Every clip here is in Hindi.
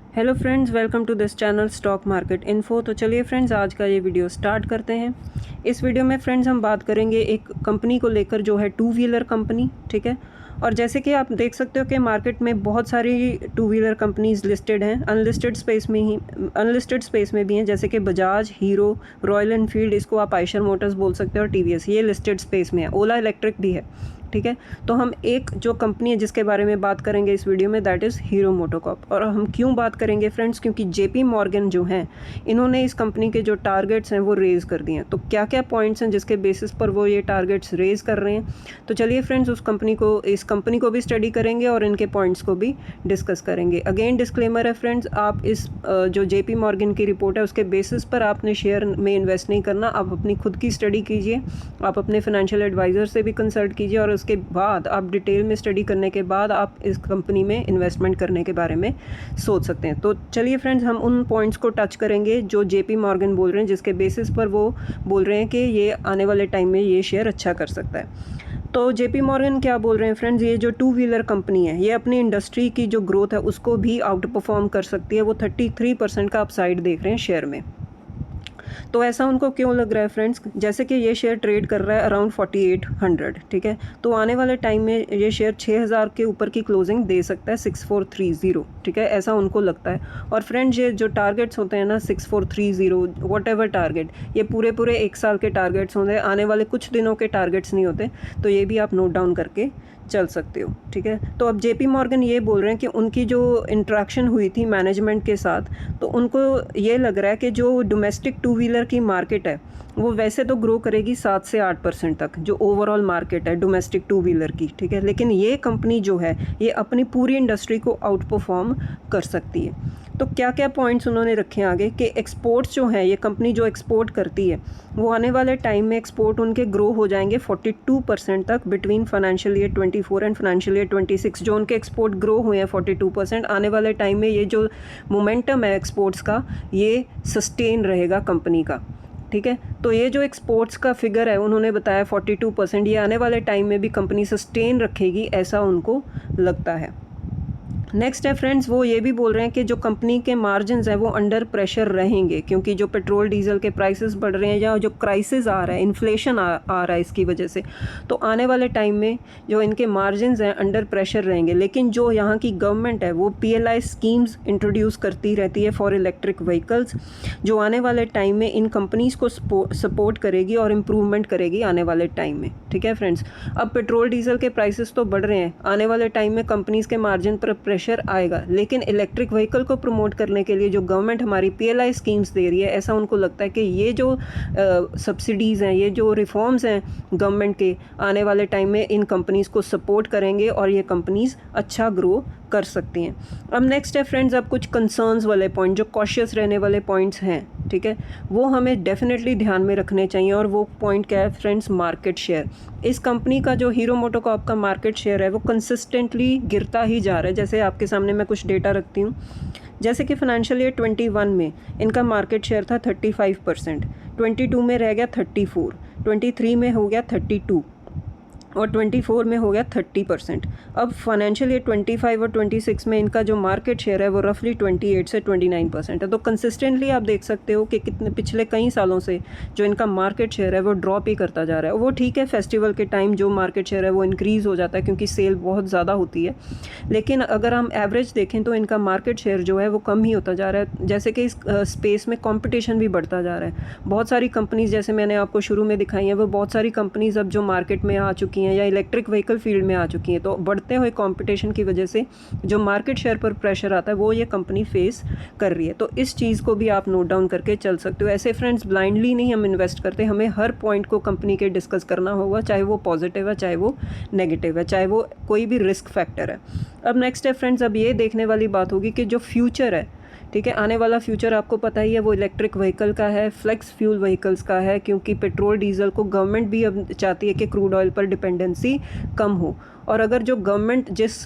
Hello friends, welcome to this channel stock market info. तो चलिए फ्रेंड्स, आज का ये वीडियो स्टार्ट करते हैं। इस वीडियो में फ्रेंड्स हम बात करेंगे एक कंपनी को लेकर जो है टू व्हीलर कंपनी, ठीक है। और जैसे कि आप देख सकते हो कि मार्केट में बहुत सारी टू व्हीलर कंपनीज लिस्टेड हैं, अनलिस्टेड स्पेस में भी हैं, जैसे कि बजाज, हीरो, रॉयल एनफील्ड, इसको आप आयशर मोटर्स बोल सकते हो, और टीवीएस, ये लिस्टेड स्पेस में है। ओला इलेक्ट्रिक भी है, ठीक है। तो हम एक जो कंपनी है जिसके बारे में बात करेंगे इस वीडियो में, दैट इज़ हीरो मोटोकॉर्प। और हम क्यों बात करेंगे फ्रेंड्स, क्योंकि जेपी मॉर्गन जो हैं, इन्होंने इस कंपनी के जो टारगेट्स हैं वो रेज़ कर दिए हैं। तो क्या क्या पॉइंट्स हैं जिसके बेसिस पर वो ये टारगेट्स रेज़ कर रहे हैं, तो चलिए फ्रेंड्स इस कंपनी को भी स्टडी करेंगे और इनके पॉइंट्स को भी डिस्कस करेंगे। अगेन डिस्क्लेमर है फ्रेंड्स, आप इस जो जेपी मॉर्गन की रिपोर्ट है उसके बेसिस पर आपने शेयर में इन्वेस्ट नहीं करना। आप अपनी खुद की स्टडी कीजिए, आप अपने फाइनेंशियल एडवाइज़र से भी कंसल्ट कीजिए, और उसके बाद आप डिटेल में स्टडी करने के बाद आप इस कंपनी में इन्वेस्टमेंट करने के बारे में सोच सकते हैं। तो चलिए फ्रेंड्स, हम उन पॉइंट्स को टच करेंगे जो जेपी मॉर्गन बोल रहे हैं, जिसके बेसिस पर वो बोल रहे हैं कि ये आने वाले टाइम में ये शेयर अच्छा कर सकता है। तो जेपी मॉर्गन क्या बोल रहे हैं फ्रेंड्स, ये जो टू व्हीलर कंपनी है ये अपनी इंडस्ट्री की जो ग्रोथ है उसको भी आउट परफॉर्म कर सकती है। वो 33% का अपसाइड देख रहे हैं शेयर में। तो ऐसा उनको क्यों लग रहा है फ्रेंड्स, जैसे कि ये शेयर ट्रेड कर रहा है अराउंड 4800, ठीक है। तो आने वाले टाइम में ये शेयर 6000 के ऊपर की क्लोजिंग दे सकता है, 6430, ठीक है, ऐसा उनको लगता है। और फ्रेंड्स, ये जो टारगेट्स होते हैं ना, 6430 वॉट एवर टारगेट, ये पूरे एक साल के टारगेट्स होते हैं, आने वाले कुछ दिनों के टारगेट्स नहीं होते। तो ये भी आप नोट डाउन करके चल सकते हो, ठीक है। तो अब जेपी मॉर्गन ये बोल रहे हैं कि उनकी जो इंट्रैक्शन हुई थी मैनेजमेंट के साथ, तो उनको ये लग रहा है कि जो डोमेस्टिक टू व्हीलर की मार्केट है वो वैसे तो ग्रो करेगी 7 से 8% तक, जो ओवरऑल मार्केट है डोमेस्टिक टू व्हीलर की, ठीक है। लेकिन ये कंपनी जो है ये अपनी पूरी इंडस्ट्री को आउट परफॉर्म कर सकती है। तो क्या क्या पॉइंट्स उन्होंने रखे हैं आगे, कि एक्सपोर्ट्स जो है, ये कंपनी जो एक्सपोर्ट करती है वो आने वाले टाइम में एक्सपोर्ट उनके ग्रो हो जाएंगे 42% तक between financial year 24 and financial year 26। जो उनके एक्सपोर्ट ग्रो हुए हैं 42%, आने वाले टाइम में ये जो मोमेंटम है एक्सपोर्ट्स का ये सस्टेन रहेगा कंपनी का, ठीक है। तो ये जो एक्सपोर्ट्स का फिगर है उन्होंने बताया 42%, ये आने वाले टाइम में भी कंपनी सस्टेन रखेगी, ऐसा उनको लगता है। नेक्स्ट है फ्रेंड्स, वो ये भी बोल रहे हैं कि जो कंपनी के मार्जिन्स हैं वो अंडर प्रेशर रहेंगे, क्योंकि जो पेट्रोल डीजल के प्राइसेस बढ़ रहे हैं या जो क्राइसिस आ रहा है, इन्फ्लेशन आ रहा है इसकी वजह से, तो आने वाले टाइम में जो इनके मार्जिन्स हैं अंडर प्रेशर रहेंगे। लेकिन जो यहाँ की गवर्नमेंट है वो PLI स्कीम्स इंट्रोड्यूस करती रहती है फॉर इलेक्ट्रिक व्हीकल्स, जो आने वाले टाइम में इन कंपनीज़ को सपोर्ट करेगी और इम्प्रूवमेंट करेगी आने वाले टाइम में, ठीक है फ्रेंड्स। अब पेट्रोल डीजल के प्राइसेस तो बढ़ रहे हैं, आने वाले टाइम में कंपनीज़ के मार्जिन पर प्रेशर आएगा, लेकिन इलेक्ट्रिक व्हीकल को प्रमोट करने के लिए जो गवर्नमेंट हमारी PLI स्कीम्स दे रही है, ऐसा उनको लगता है कि ये जो सब्सिडीज़ हैं, ये जो रिफॉर्म्स हैं गवर्नमेंट के, आने वाले टाइम में इन कंपनीज़ को सपोर्ट करेंगे और ये कंपनीज़ अच्छा ग्रो कर सकती हैं। अब नेक्स्ट है फ्रेंड्स, अब कुछ कंसर्न्स वाले पॉइंट, जो कॉशियस रहने वाले पॉइंट्स हैं, ठीक है, वो हमें डेफिनेटली ध्यान में रखने चाहिए। और वो पॉइंट क्या है फ्रेंड्स, मार्केट शेयर। इस कंपनी का जो हीरो मोटोकॉर्प का मार्केट शेयर है वो कंसिस्टेंटली गिरता ही जा रहा है। जैसे आपके सामने मैं कुछ डेटा रखती हूँ, जैसे कि फाइनेंशियल ईयर 21 में इनका मार्केट शेयर था 35%, 22 में रह गया 34, 23 में हो गया 32 और 24 में हो गया 30%। अब फाइनेंशियल ईयर 25 और 26 में इनका जो मार्केट शेयर है वो रफली 28 से 29% है। तो कंसिस्टेंटली आप देख सकते हो कि कितने पिछले कई सालों से जो इनका मार्केट शेयर है वो ड्रॉप ही करता जा रहा है। वो ठीक है, फेस्टिवल के टाइम जो मार्केट शेयर है वो इंक्रीज़ हो जाता है क्योंकि सेल बहुत ज़्यादा होती है, लेकिन अगर हम एवरेज देखें तो इनका मार्केट शेयर जो है वो कम ही होता जा रहा है। जैसे कि इस स्पेस में कॉम्पिटिशन भी बढ़ता जा रहा है। बहुत सारी कंपनीज़, जैसे मैंने आपको शुरू में दिखाई हैं, वो बहुत सारी कंपनीज़ अब जो मार्केट में आ चुकी हैं या इलेक्ट्रिक व्हीकल फील्ड में आ चुकी हैं। तो बढ़ते हुए कंपटीशन की वजह से जो मार्केट शेयर पर प्रेशर आता है वो ये कंपनी फेस कर रही है। तो इस चीज़ को भी आप नोट डाउन करके चल सकते हो। ऐसे फ्रेंड्स ब्लाइंडली नहीं हम इन्वेस्ट करते, हमें हर पॉइंट को कंपनी के डिस्कस करना होगा, चाहे वो पॉजिटिव है, चाहे वो नेगेटिव है, चाहे वो कोई भी रिस्क फैक्टर है। अब नेक्स्ट है फ्रेंड्स, अब ये देखने वाली बात होगी कि जो फ्यूचर है, ठीक है, आने वाला फ्यूचर आपको पता ही है वो इलेक्ट्रिक व्हीकल का है, फ्लेक्स फ्यूल व्हीकल्स का है, क्योंकि पेट्रोल डीजल को गवर्नमेंट भी अब चाहती है कि क्रूड ऑयल पर डिपेंडेंसी कम हो। और अगर जो गवर्नमेंट जिस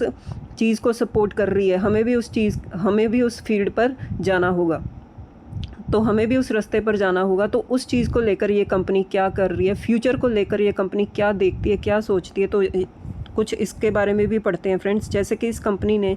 चीज़ को सपोर्ट कर रही है, हमें भी उस फील्ड पर जाना होगा, तो हमें भी उस रास्ते पर जाना होगा। तो उस चीज़ को लेकर ये कंपनी क्या कर रही है, फ्यूचर को लेकर ये कंपनी क्या देखती है, क्या सोचती है, तो कुछ इसके बारे में भी पढ़ते हैं फ्रेंड्स। जैसे कि इस कंपनी ने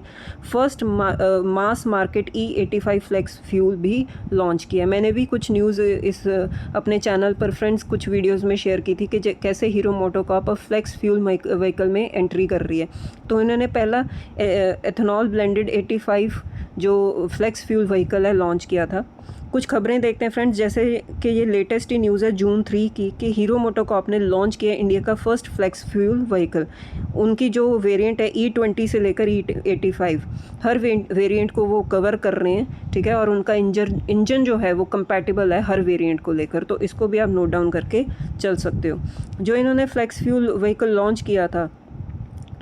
first mass market E85 flex fuel भी लॉन्च किया। मैंने भी कुछ न्यूज़ इस अपने चैनल पर फ्रेंड्स कुछ वीडियोस में शेयर की थी कि कैसे हीरो मोटोकॉर्प अब फ्लेक्स फ्यूल व्हीकल में एंट्री कर रही है। तो इन्होंने पहला एथेनॉल ब्लेंडेड 85 जो फ्लेक्स फ्यूल व्हीकल है लॉन्च किया था। कुछ खबरें देखते हैं फ्रेंड्स, जैसे कि ये लेटेस्ट ही न्यूज़ है जून 3 की कि हीरो मोटोकॉर्प ने लॉन्च किया इंडिया का फर्स्ट फ्लेक्स फ्यूल व्हीकल। उनकी जो वेरिएंट है E20 से लेकर E85 हर वेरिएंट को वो कवर कर रहे हैं, ठीक है। और उनका इंजन जो है वो कंपैटिबल है हर वेरिएंट को लेकर, तो इसको भी आप नोट डाउन करके चल सकते हो। जो इन्होंने फ्लेक्स फ्यूल व्हीकल लॉन्च किया था,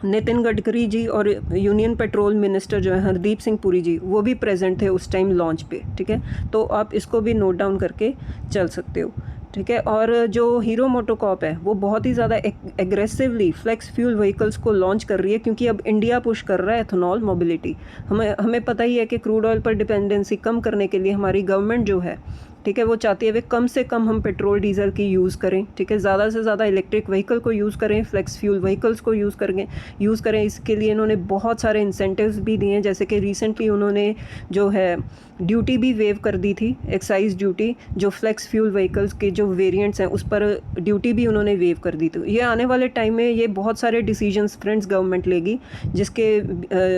नितिन गडकरी जी और यूनियन पेट्रोल मिनिस्टर जो है हरदीप सिंह पुरी जी, वो भी प्रेजेंट थे उस टाइम लॉन्च पे, ठीक है। तो आप इसको भी नोट डाउन करके चल सकते हो, ठीक है। और जो हीरो मोटोकॉर्प है वो बहुत ही ज़्यादा एग्रेसिवली फ्लेक्स फ्यूल व्हीकल्स को लॉन्च कर रही है, क्योंकि अब इंडिया पुश कर रहा है एथेनॉल मोबिलिटी। हमें पता ही है कि क्रूड ऑयल पर डिपेंडेंसी कम करने के लिए हमारी गवर्नमेंट जो है, ठीक है, वो चाहती है वे कम से कम हम पेट्रोल डीजल की यूज़ करें, ठीक है। ज़्यादा से ज़्यादा इलेक्ट्रिक व्हीकल को यूज़ करें, फ्लेक्स फ्यूल व्हीकल्स को यूज़ करें। इसके लिए इन्होंने बहुत सारे इंसेंटिव्स भी दिए हैं। जैसे कि रिसेंटली उन्होंने जो है ड्यूटी भी वेव कर दी थी, एक्साइज ड्यूटी, जो फ्लेक्स फ्यूल व्हीकल्स के जो वेरिएंट्स हैं उस पर ड्यूटी भी उन्होंने वेव कर दी। तो ये आने वाले टाइम में ये बहुत सारे डिसीजंस फ्रेंड्स गवर्नमेंट लेगी, जिसके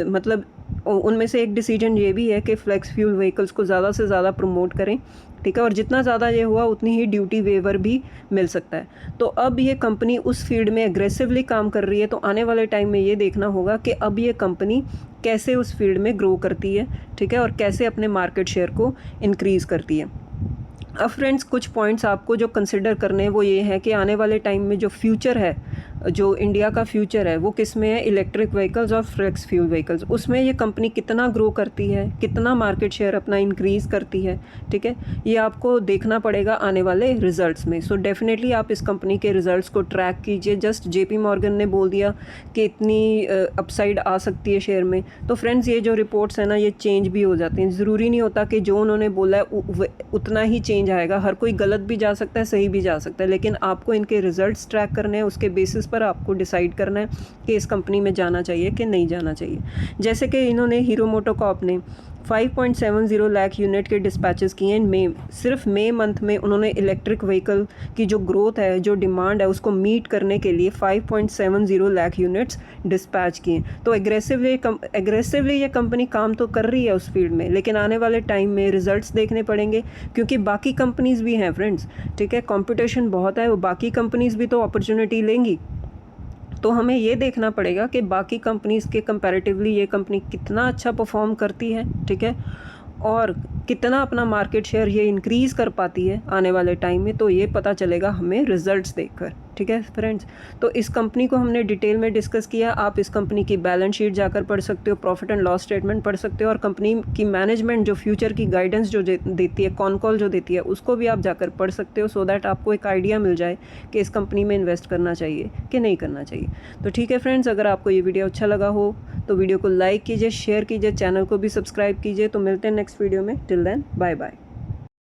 मतलब उनमें से एक डिसीजन ये भी है कि फ्लेक्स फ्यूल व्हीकल्स को ज़्यादा से ज़्यादा प्रमोट करें, ठीक है। और जितना ज़्यादा ये हुआ उतनी ही ड्यूटी वेवर भी मिल सकता है। तो अब ये कंपनी उस फील्ड में एग्रेसिवली काम कर रही है। तो आने वाले टाइम में ये देखना होगा कि अब ये कंपनी कैसे उस फील्ड में ग्रो करती है, ठीक है, और कैसे अपने मार्केट शेयर को इंक्रीज़ करती है। अब फ्रेंड्स कुछ पॉइंट्स आपको जो कंसिडर करने हैं वो ये है कि आने वाले टाइम में जो फ्यूचर है, जो इंडिया का फ्यूचर है वो किस में है, इलेक्ट्रिक व्हीकल्स और फ्लेक्स फ्यूल व्हीकल्स। उसमें ये कंपनी कितना ग्रो करती है, कितना मार्केट शेयर अपना इंक्रीज़ करती है, ठीक है, ये आपको देखना पड़ेगा आने वाले रिजल्ट्स में। सो डेफिनेटली आप इस कंपनी के रिजल्ट्स को ट्रैक कीजिए। जस्ट JP मॉर्गन ने बोल दिया कि इतनी अपसाइड आ सकती है शेयर में, तो फ्रेंड्स ये जो रिपोर्ट्स हैं ना ये चेंज भी हो जाती हैं। ज़रूरी नहीं होता कि जो उन्होंने बोला है उतना ही चेंज आएगा। हर कोई गलत भी जा सकता है, सही भी जा सकता है, लेकिन आपको इनके रिजल्ट्स ट्रैक करने हैं, उसके बेसिस पर आपको डिसाइड करना है कि इस कंपनी में जाना चाहिए कि नहीं जाना चाहिए। जैसे कि इन्होंने हीरो मोटोकॉर्प ने 5.70 लाख यूनिट के डिस्पैचेस किए हैं मई, सिर्फ मई मंथ में उन्होंने इलेक्ट्रिक व्हीकल की जो ग्रोथ है, जो डिमांड है, उसको मीट करने के लिए 5.70 लाख यूनिट्स डिस्पैच किए। तो एग्रेसिवली ये कंपनी काम तो कर रही है उस फील्ड में, लेकिन आने वाले टाइम में रिजल्ट्स देखने पड़ेंगे, क्योंकि बाकी कंपनीज़ भी हैं फ्रेंड्स, ठीक है, कंपटीशन बहुत है, वो बाकी कंपनीज़ भी तो अपॉर्चुनिटी लेंगी। तो हमें ये देखना पड़ेगा कि बाकी कंपनीज़ के कंपैरेटिवली ये कंपनी कितना अच्छा परफॉर्म करती है, ठीक है, और कितना अपना मार्केट शेयर ये इंक्रीज़ कर पाती है आने वाले टाइम में। तो ये पता चलेगा हमें रिजल्ट्स देखकर, ठीक है फ्रेंड्स। तो इस कंपनी को हमने डिटेल में डिस्कस किया। आप इस कंपनी की बैलेंस शीट जाकर पढ़ सकते हो, प्रॉफिट एंड लॉस स्टेटमेंट पढ़ सकते हो, और कंपनी की मैनेजमेंट जो फ्यूचर की गाइडेंस जो देती है, कॉन कॉल जो देती है, उसको भी आप जाकर पढ़ सकते हो, सो दैट आपको एक आइडिया मिल जाए कि इस कंपनी में इन्वेस्ट करना चाहिए कि नहीं करना चाहिए। तो ठीक है फ्रेंड्स, अगर आपको ये वीडियो अच्छा लगा हो तो वीडियो को लाइक कीजिए, शेयर कीजिए, चैनल को भी सब्सक्राइब कीजिए। तो मिलते हैं नेक्स्ट वीडियो में। Till then bye bye.